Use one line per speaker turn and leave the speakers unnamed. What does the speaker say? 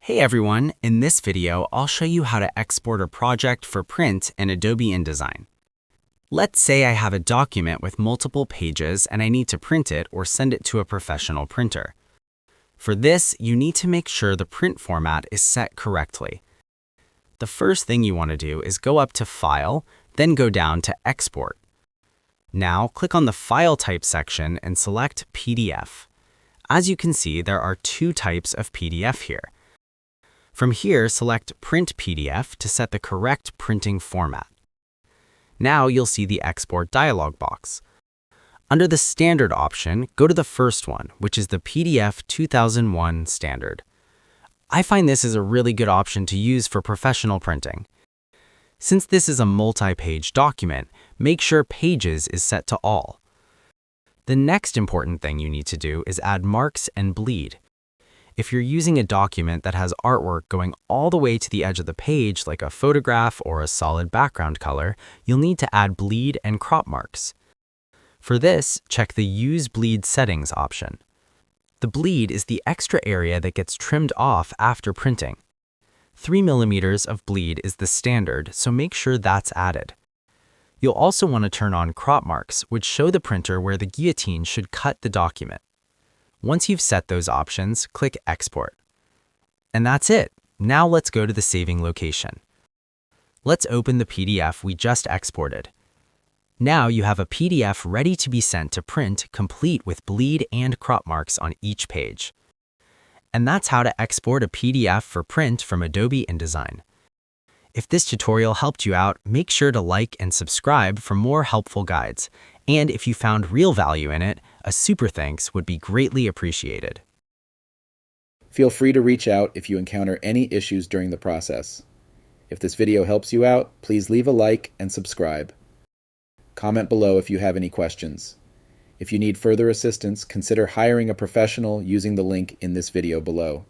Hey everyone, in this video, I'll show you how to export a project for print in Adobe InDesign. Let's say I have a document with multiple pages and I need to print it or send it to a professional printer. For this, you need to make sure the print format is set correctly. The first thing you want to do is go up to File, then go down to Export. Now, click on the File Type section and select PDF. As you can see, there are two types of PDF here. From here, select Print PDF to set the correct printing format. Now you'll see the Export dialog box. Under the Standard option, go to the first one, which is the PDF 2001 Standard. I find this is a really good option to use for professional printing. Since this is a multi-page document, make sure Pages is set to All. The next important thing you need to do is add marks and bleed. If you're using a document that has artwork going all the way to the edge of the page, like a photograph or a solid background color, you'll need to add bleed and crop marks. For this, check the Use Bleed Settings option. The bleed is the extra area that gets trimmed off after printing. 3 mm of bleed is the standard, so make sure that's added. You'll also want to turn on crop marks, which show the printer where the guillotine should cut the document. Once you've set those options, click Export. And that's it. Now let's go to the saving location. Let's open the PDF we just exported. Now you have a PDF ready to be sent to print, complete with bleed and crop marks on each page. And that's how to export a PDF for print from Adobe InDesign. If this tutorial helped you out, make sure to like and subscribe for more helpful guides. And if you found real value in it, a super thanks would be greatly appreciated.
Feel free to reach out if you encounter any issues during the process. If this video helps you out, please leave a like and subscribe. Comment below if you have any questions. If you need further assistance, consider hiring a professional using the link in this video below.